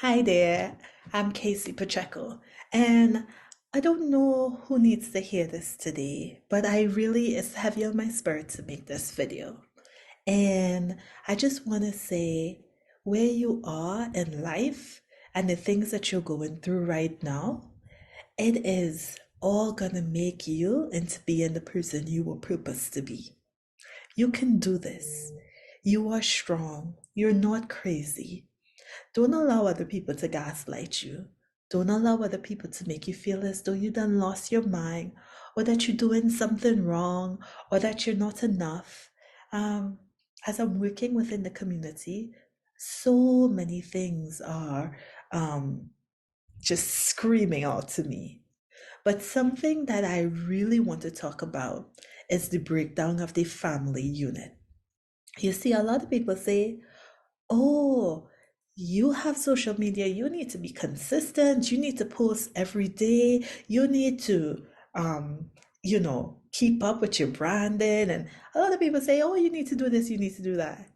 Hi there, I'm Casey Pacheco, and I don't know who needs to hear this today, but it's heavy on my spirit to make this video. And I just want to say where you are in life and the things that you're going through right now, it is all gonna make you into being the person you were purposed to be. You can do this. You are strong. You're not crazy. Don't allow other people to gaslight you. Don't allow other people to make you feel as though you done lost your mind or that you're doing something wrong or that you're not enough. Um, as I'm working within the community, so many things are um, just screaming out to me. But something that I really want to talk about is the breakdown of the family unit. You see, a lot of people say, oh, you have social media. You need to be consistent. You need to post every day. You need to, keep up with your branding. And a lot of people say, oh, you need to do this, you need to do that.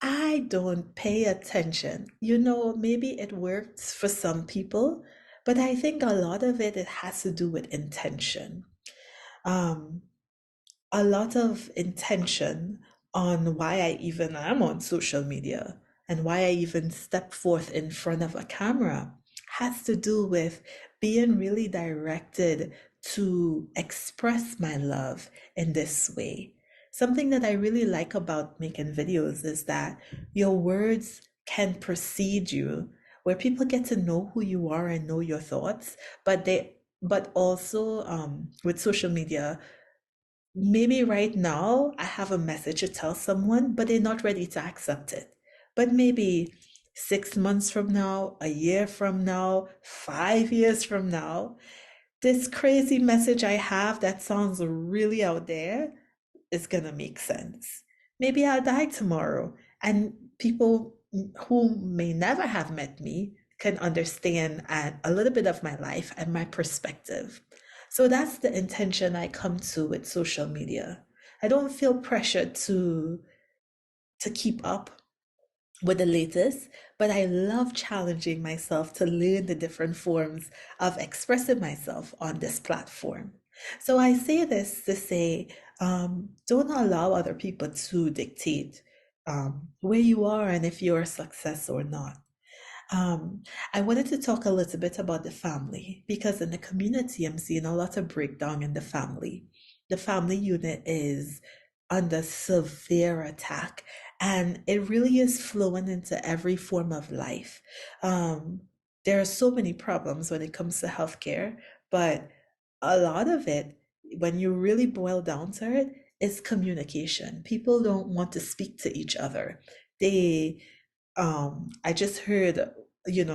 I don't pay attention. Maybe it works for some people, but I think a lot of it has to do with intention. Um, a lot of intention on why I even am on social media and why I even step forth in front of a camera has to do with being really directed to express my love in this way. Something that I really like about making videos is that your words can precede you, where people get to know who you are and know your thoughts, but also with social media, maybe right now I have a message to tell someone, but they're not ready to accept it. But maybe 6 months from now, a year from now, 5 years from now, this crazy message I have that sounds really out there is gonna make sense. Maybe I'll die tomorrow, and people who may never have met me can understand a little bit of my life and my perspective. So that's the intention I come to with social media. I don't feel pressured to keep up with the latest, but I love challenging myself to learn the different forms of expressing myself on this platform. So I say this to say, don't allow other people to dictate where you are and if you're a success or not. Um, I wanted to talk a little bit about the family because in the community, I'm seeing a lot of breakdown in the family. The family unit is under severe attack, and it really is flowing into every form of life. Um, there are so many problems when it comes to healthcare, but a lot of it, when you really boil down to it, is communication. People don't want to speak to each other. They I just heard,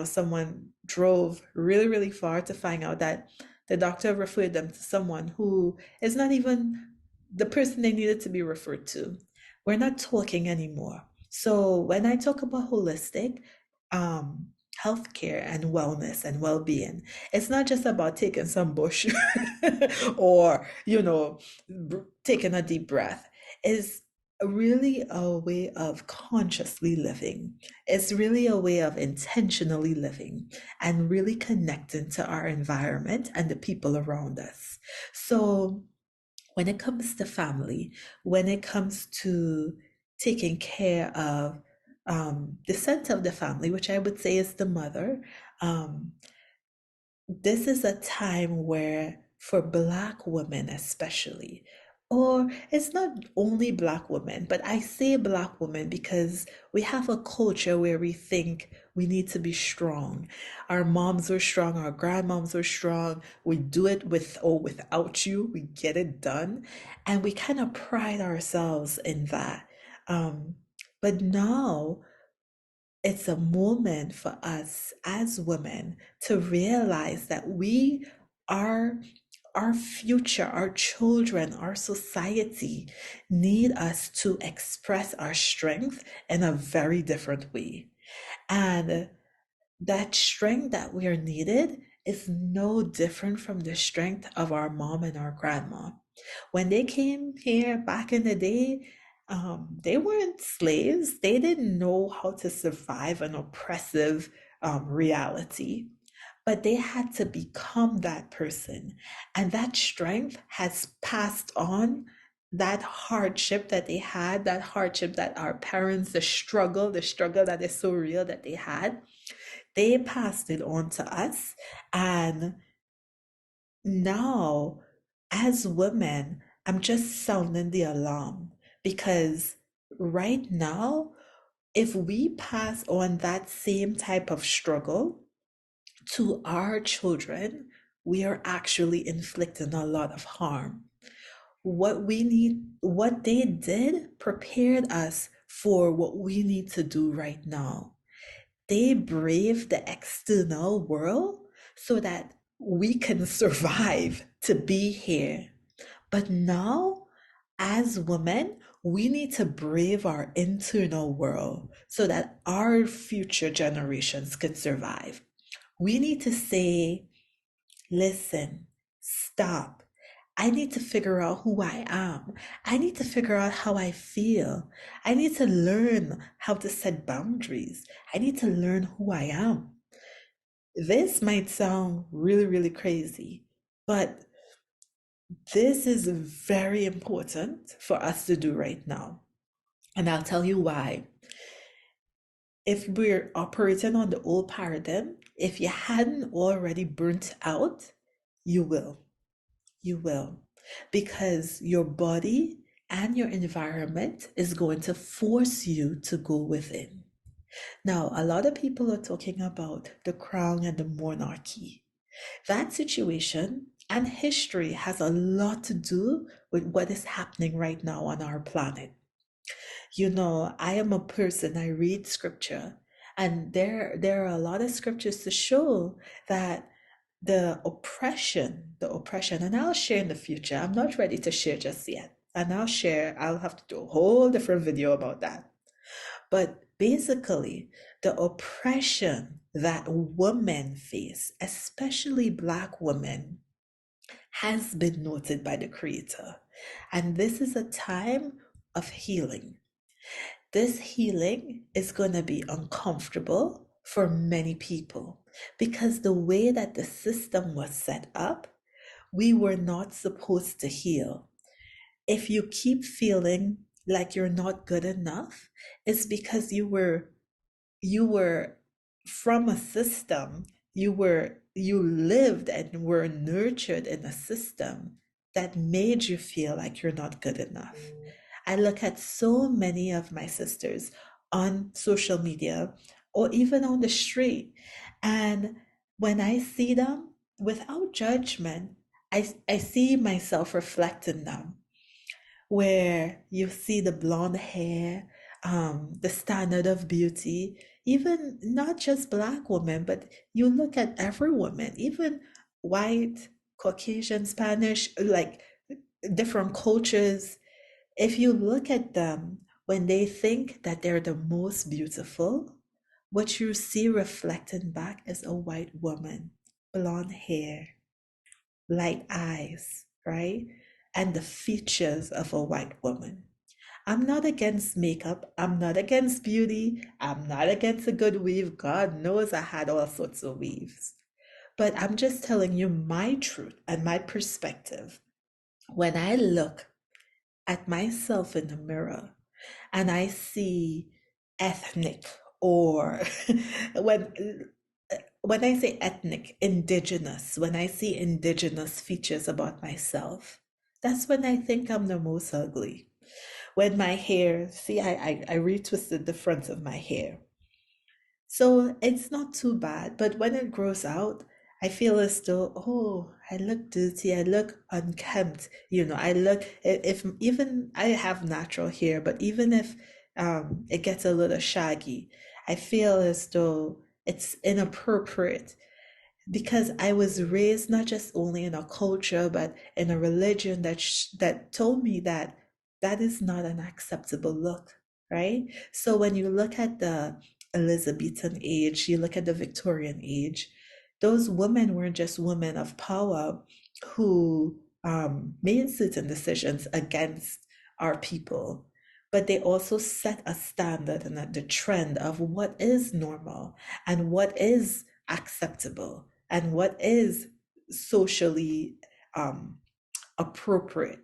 someone drove really, really far to find out that the doctor referred them to someone who is not even the person they needed to be referred to. We're not talking anymore. So when I talk about holistic um, healthcare and wellness and well-being, it's not just about taking some bush or, taking a deep breath. It's really a way of consciously living. It's really a way of intentionally living and really connecting to our environment and the people around us. So, when it comes to family, when it comes to taking care of the center of the family, which I would say is the mother, um, this is a time where, for Black women especially, or it's not only Black women, but I say Black women because we have a culture where we think we need to be strong. Our moms were strong, our grandmoms were strong. We do it with or without you, we get it done. And we kind of pride ourselves in that. Um, but now, it's a moment for us as women to realize that our future, our children, our society need us to express our strength in a very different way. And that strength that we are needed is no different from the strength of our mom and our grandma. When they came here back in the day, they weren't slaves. They didn't know how to survive an oppressive, reality, but they had to become that person. And that strength has passed on. That hardship that they had, that hardship that our parents, the struggle that is so real that they had, they passed it on to us. And now, as women, I'm just sounding the alarm because right now, if we pass on that same type of struggle to our children, we are actually inflicting a lot of harm. What they did prepared us for what we need to do right now. They braved the external world so that we can survive to be here. But now, as women, we need to brave our internal world so that our future generations can survive. We need to say, listen, stop. I need to figure out who I am. I need to figure out how I feel. I need to learn how to set boundaries. I need to learn who I am. This might sound really, really crazy, but this is very important for us to do right now. And I'll tell you why. If we're operating on the old paradigm, if you hadn't already burnt out, you will. You will. Because your body and your environment is going to force you to go within. Now, a lot of people are talking about the crown and the monarchy. That situation and history has a lot to do with what is happening right now on our planet. I am a person, I read scripture, and there are a lot of scriptures to show that the oppression, and I'll share in the future. I'm not ready to share just yet. And I'll have to do a whole different video about that. But basically, the oppression that women face, especially Black women, has been noted by the Creator. And this is a time of healing. This healing is going to be uncomfortable for many people because the way that the system was set up, we were not supposed to heal. If you keep feeling like you're not good enough, it's because you were from a system, you lived and were nurtured in a system that made you feel like you're not good enough. I look at so many of my sisters on social media or even on the street, and when I see them without judgment, I see myself reflecting them, where you see the blonde hair, the standard of beauty, even not just Black women, but you look at every woman, even white, Caucasian, Spanish, like different cultures. If you look at them when they think that they're the most beautiful, what you see reflecting back is a white woman, blonde hair, light eyes, right? And the features of a white woman. I'm not against makeup. I'm not against beauty. I'm not against a good weave. God knows I had all sorts of weaves. But I'm just telling you my truth and my perspective. When I look at myself in the mirror and I see ethnic, or when when I say ethnic, indigenous, when I see indigenous features about myself, that's when I think I'm the most ugly. When my hair, see, I retwisted the front of my hair. So it's not too bad, but when it grows out, I feel as though, oh, I look dirty, I look unkempt, I look, if even I have natural hair, but even if it gets a little shaggy, I feel as though it's inappropriate because I was raised not just only in a culture, but in a religion that told me that that is not an acceptable look, right? So when you look at the Elizabethan age, you look at the Victorian age, those women weren't just women of power who made certain decisions against our people. but they also set a standard and the trend of what is normal and what is acceptable and what is socially um, appropriate.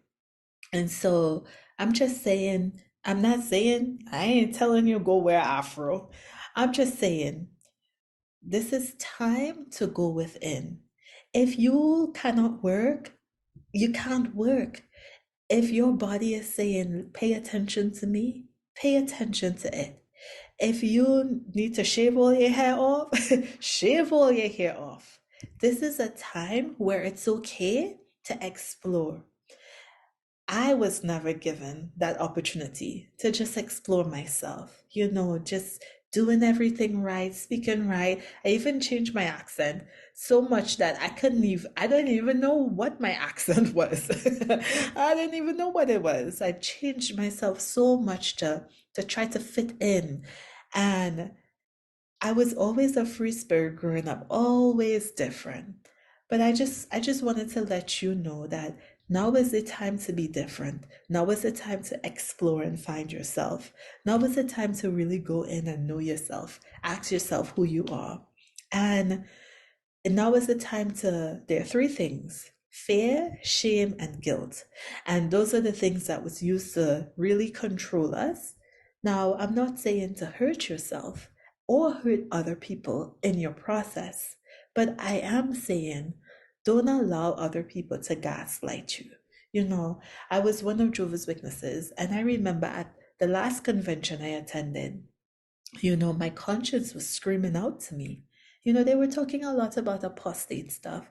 And so I'm just saying, I'm not saying, I ain't telling you go wear afro. I'm just saying, this is time to go within. If you cannot work, you can't work. If your body is saying, pay attention to me, pay attention to it. If you need to shave all your hair off, shave all your hair off. This is a time where it's okay to explore. I was never given that opportunity to just explore myself, just doing everything right, speaking right. I even changed my accent so much that I don't even know what my accent was. I didn't even know what it was. I changed myself so much to try to fit in. And I was always a free spirit growing up, always different. But I just wanted to let you know that now is the time to be different. Now is the time to explore and find yourself. Now is the time to really go in and know yourself. Ask yourself who you are. And now is the time there are three things: fear, shame, and guilt. And those are the things that was used to really control us. Now, I'm not saying to hurt yourself or hurt other people in your process, but I am saying don't allow other people to gaslight you. I was one of Jehovah's Witnesses, and I remember at the last convention I attended, my conscience was screaming out to me. They were talking a lot about apostate stuff.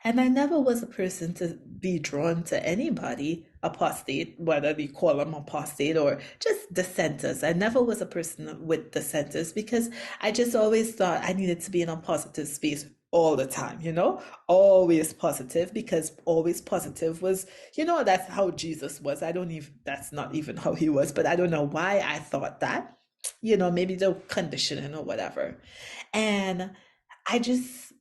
And I never was a person to be drawn to anybody apostate, whether we call them apostate or just dissenters. I never was a person with dissenters because I just always thought I needed to be in a positive space all the time, always positive, because always positive was, that's how Jesus was. I don't even, that's not even how he was, but I don't know why I thought that, maybe the conditioning or whatever. And I just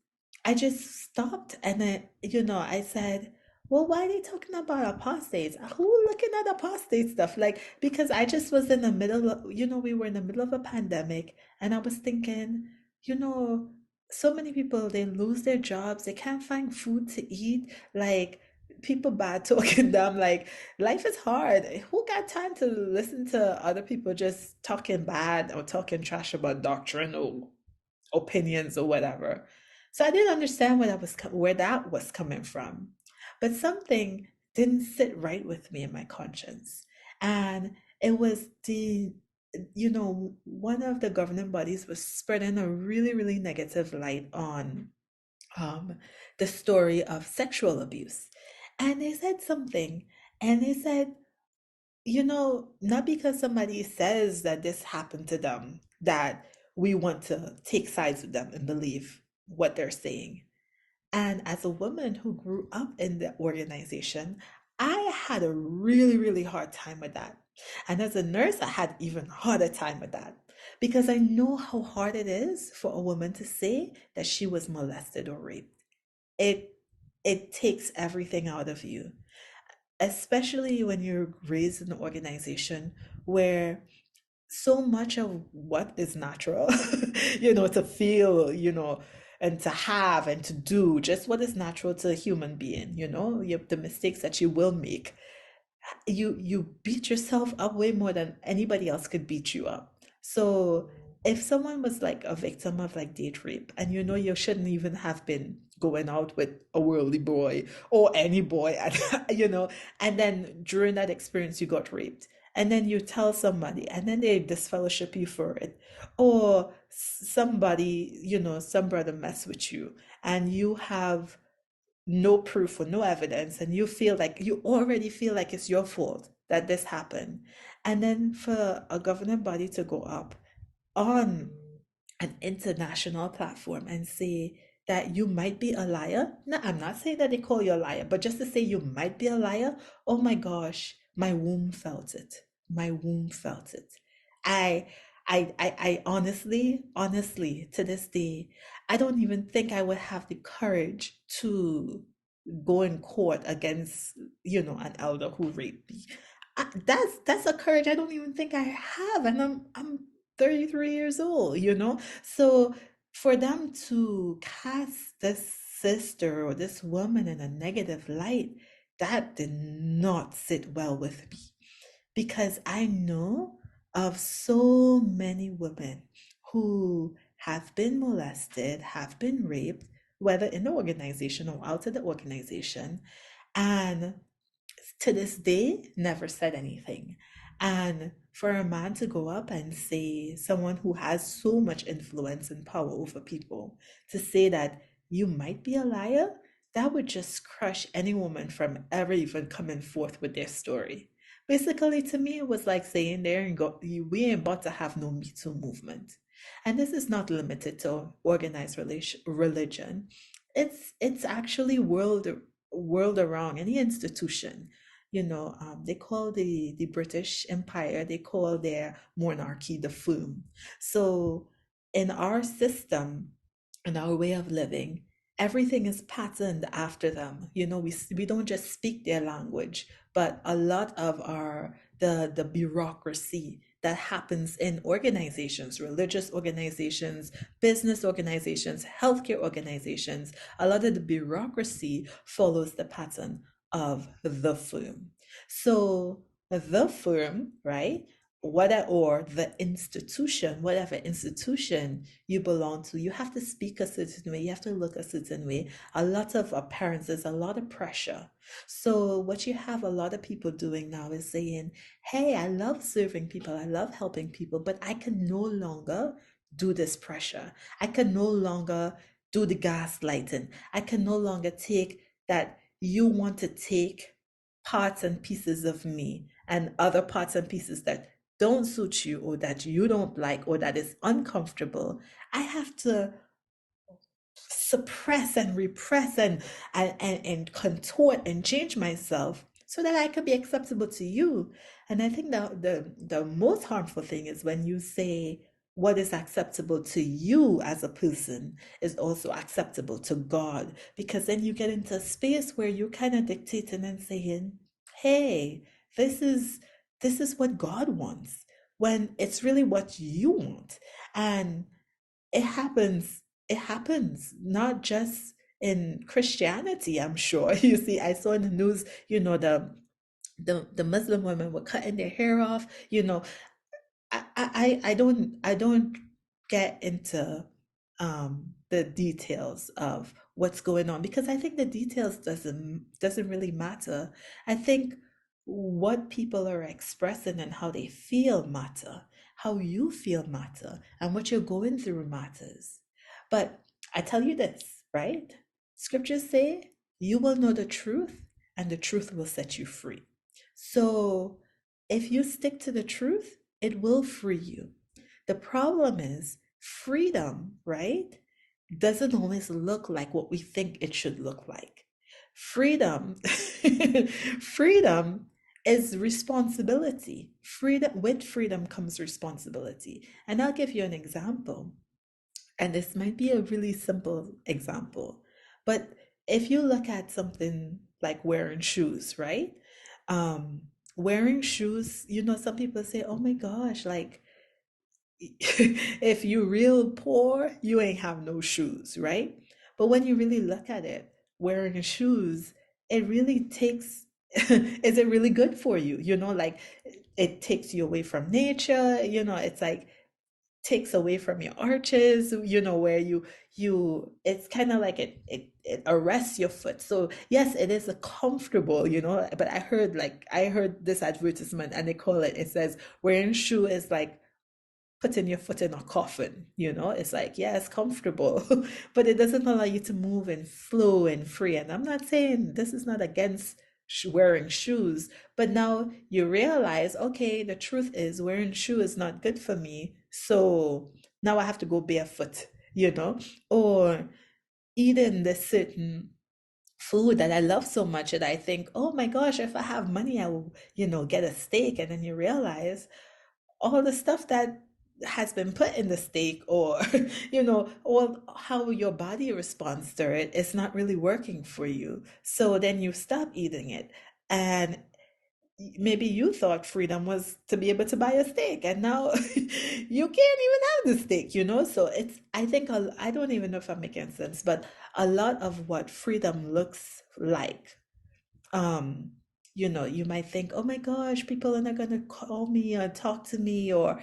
I just stopped and I said, well, why are they talking about apostates? Who looking at apostate stuff? Like, because I just was in the middle of, we were in the middle of a pandemic, and I was thinking, you know, so many people, they lose their jobs, they can't find food to eat, like people bad talking them, like life is hard. Who got time to listen to other people just talking bad or talking trash about doctrine or opinions or whatever? So I didn't understand where that was coming from. But something didn't sit right with me in my conscience. And it was one of the governing bodies was spreading a really, really negative light on um, the story of sexual abuse. And they said something, and they said, not because somebody says that this happened to them, that we want to take sides with them and believe what they're saying. And as a woman who grew up in the organization, I had a really, really hard time with that. And as a nurse, I had even harder time with that because I know how hard it is for a woman to say that she was molested or raped. It it takes everything out of you, especially when you're raised in an organization where so much of what is natural, to feel, and to have and to do, just what is natural to a human being, the mistakes that you will make, you beat yourself up way more than anybody else could beat you up. So if someone was like a victim of like date rape, and you shouldn't even have been going out with a worldly boy or any boy, and and then during that experience you got raped, and then you tell somebody, and then they disfellowship you for it, or somebody, some brother mess with you, and you have no proof or no evidence, and you already feel like it's your fault that this happened, and then for a governing body to go up on an international platform and say that you might be a liar. No, I'm not saying that they call you a liar, but just to say you might be a liar. Oh my gosh, my womb felt it. My womb felt it. I I honestly, to this day, I don't even think I would have the courage to go in court against, an elder who raped me. That's a courage I don't even think I have, and I'm 33 years old, you know? So for them to cast this sister or this woman in a negative light, that did not sit well with me because I know of so many women who have been molested, have been raped, whether in the organization or out of the organization, and to this day never said anything. And for a man to go up and say, someone who has so much influence and power over people, to say that you might be a liar, that would just crush any woman from ever even coming forth with their story. Basically, to me, it was like saying there and go, we ain't about to have no Me Too movement. And this is not limited to organized religion. It's actually world around any institution. They call the British Empire, they call their monarchy the firm. So in our system, in our way of living, everything is patterned after them. We don't just speak their language, but a lot of the bureaucracy that happens in organizations, religious organizations, business organizations, healthcare organizations, a lot of the bureaucracy follows the pattern of the firm. So the firm, right? Or the institution, whatever institution you belong to, you have to speak a certain way, you have to look a certain way. A lot of appearances, a lot of pressure. So what you have a lot of people doing now is saying, hey, I love serving people, I love helping people, but I can no longer do this pressure. I can no longer do the gaslighting. I can no longer take that you want to take parts and pieces of me and other parts and pieces that don't suit you or that you don't like or that is uncomfortable. I have to suppress and repress and contort and change myself so that I could be acceptable to you. And I think the most harmful thing is when you say what is acceptable to you as a person is also acceptable to God, because then you get into a space where you're kind of dictating and saying, hey, this is this is what God wants, when it's really what you want. And it happens not just in Christianity, I'm sure. You see, I saw in the news, the Muslim women were cutting their hair off. I don't get into the details of what's going on because I think the details doesn't really matter. I think what people are expressing and how they feel matter, how you feel matter, and what you're going through matters. But I tell you this, right? Scriptures say you will know the truth and the truth will set you free. So if you stick to the truth, it will free you. The problem is freedom, right? Doesn't always look like what we think it should look like. Freedom, freedom is responsibility. With freedom comes responsibility. And I'll give you an example. And this might be a really simple example, but if you look at something like wearing shoes, right? Um, Wearing shoes, some people say, oh my gosh, like if you real poor, you ain't have no shoes, right? But when you really look at it, wearing shoes, it really takes, is it really good for you? Like it takes you away from nature, it's like takes away from your arches, where it's kind of like it arrests your foot. So yes, it is a comfortable, but I heard this advertisement and they call it says wearing shoe is like putting your foot in a coffin, it's like, yeah, it's comfortable, but it doesn't allow you to move and flow and free. And I'm not saying this is not against wearing shoes, but now you realize, okay, the truth is wearing shoe is not good for me. So now I have to go barefoot, or eating this certain food that I love so much that I think, oh my gosh, if I have money, I will, get a steak. And then you realize all the stuff that has been put in the steak or all how your body responds to it is not really working for you, so then you stop eating it. And maybe you thought freedom was to be able to buy a steak, and now you can't even have the steak, you know? So it's, I think, I don't even know if I'm making sense, but a lot of what freedom looks like, um you might think, oh my gosh, people are not going to call me or talk to me, or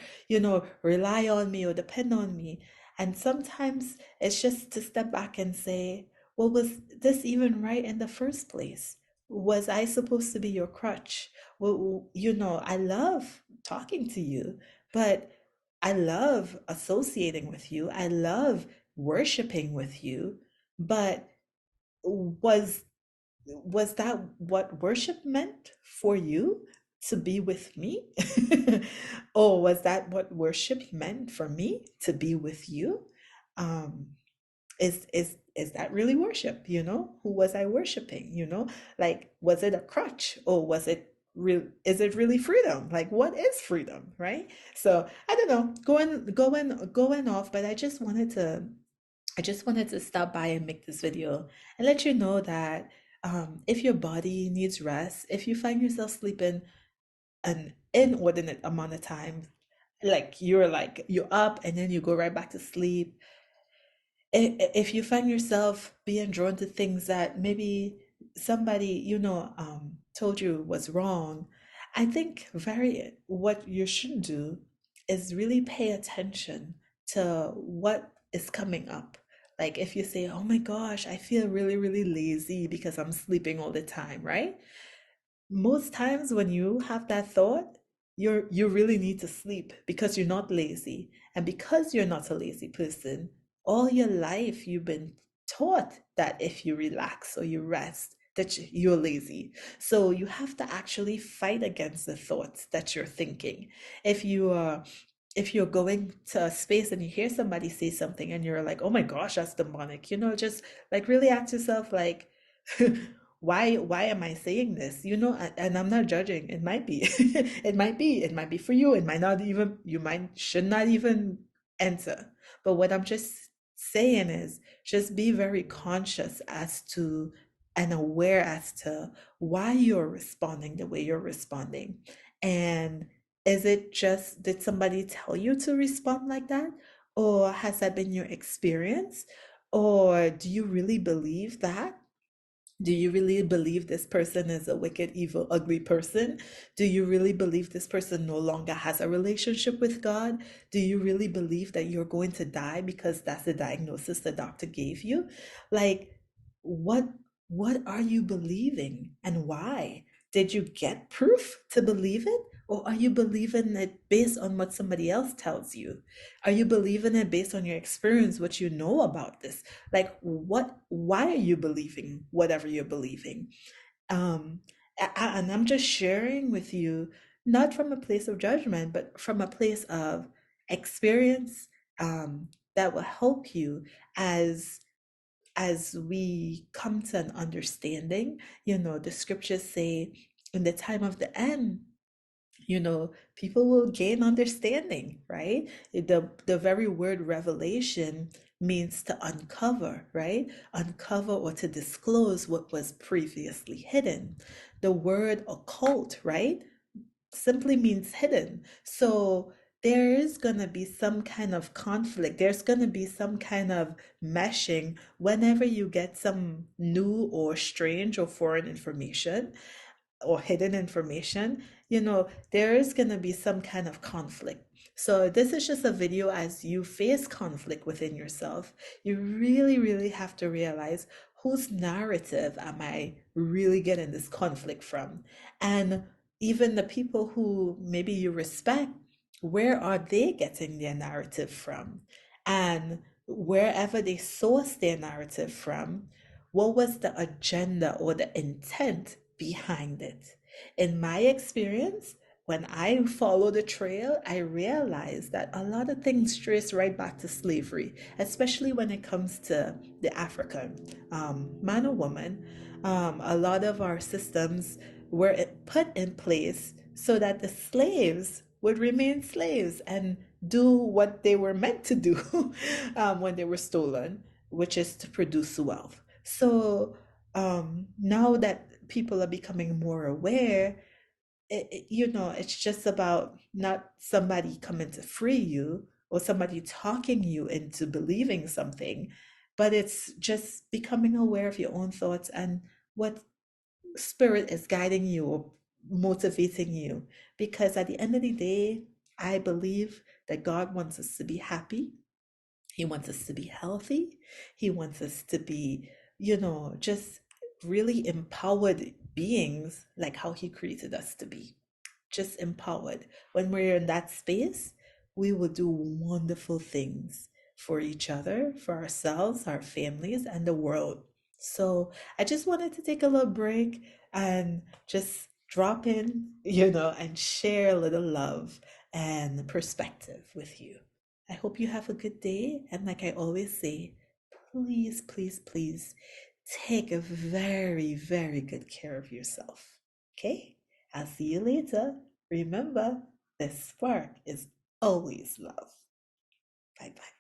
rely on me or depend on me. And sometimes it's just to step back and say, well, was this even right in the first place? Was I supposed to be your crutch? Well, I love talking to you, but I love associating with you, I love worshiping with you, but was was that what worship meant for you, to be with me? Or was that what worship meant for me, to be with you? Um, is that really worship? Who was I worshiping? Like, was it a crutch, or was it real? Is it really freedom? Like, what is freedom, right? So I don't know, going off, but I just wanted to stop by and make this video and let you know that, if your body needs rest, if you find yourself sleeping an inordinate amount of time, like you're up and then you go right back to sleep, if you find yourself being drawn to things that maybe somebody told you was wrong, I think very what you should do is really pay attention to what is coming up. Like, if you say, oh my gosh, I feel really, really lazy because I'm sleeping all the time, right? Most times when you have that thought, you really need to sleep, because you're not lazy. And because you're not a lazy person, all your life you've been taught that if you relax or you rest, that you're lazy. So you have to actually fight against the thoughts that you're thinking. If you are if you're going to a space and you hear somebody say something and you're like, oh my gosh, that's demonic, just like really ask yourself, like, why am I saying this? And I'm not judging. It might be. It might be for you. It might not even, should not even enter. But what I'm just saying is, just be very conscious as to, and aware as to, why you're responding the way you're responding. And is it just, did somebody tell you to respond like that? Or has that been your experience? Or do you really believe that? Do you really believe this person is a wicked, evil, ugly person? Do you really believe this person no longer has a relationship with God? Do you really believe that you're going to die because that's the diagnosis the doctor gave you? Like, what what are you believing, and why? Did you get proof to believe it? Or are you believing it based on what somebody else tells you? Are you believing it based on your experience, what you know about this? Like, why are you believing whatever you're believing? Um, and I'm just sharing with you, not from a place of judgment, but from a place of experience, that will help you as we come to an understanding. The scriptures say, in the time of the end, people will gain understanding, right? The very word revelation means to uncover, right? Uncover, or to disclose what was previously hidden. The word occult, right, simply means hidden. So there is going to be some kind of conflict. There's going to be some kind of meshing whenever you get some new or strange or foreign information or hidden information. There is going to be some kind of conflict. So this is just a video. As you face conflict within yourself, you really, really have to realize, whose narrative am I really getting this conflict from? And even the people who maybe you respect, where are they getting their narrative from? And wherever they source their narrative from, what was the agenda or the intent behind it? In my experience, when I follow the trail, I realize that a lot of things trace right back to slavery, especially when it comes to the African, man or woman. A lot of our systems were put in place so that the slaves would remain slaves and do what they were meant to do, when they were stolen, which is to produce wealth. So, now that people are becoming more aware, it's just about not somebody coming to free you or somebody talking you into believing something, but it's just becoming aware of your own thoughts and what spirit is guiding you or motivating you. Because at the end of the day, I believe that God wants us to be happy. He wants us to be healthy. He wants us to be, just really empowered beings like how He created us to be, just empowered. When we're in that space, we will do wonderful things for each other, for ourselves, our families, and the world. So I just wanted to take a little break and just drop in, and share a little love and perspective with you. I hope you have a good day. And like I always say, please, please, please take a very, very good care of yourself. Okay? I'll see you later. Remember, the spark is always love. Bye bye.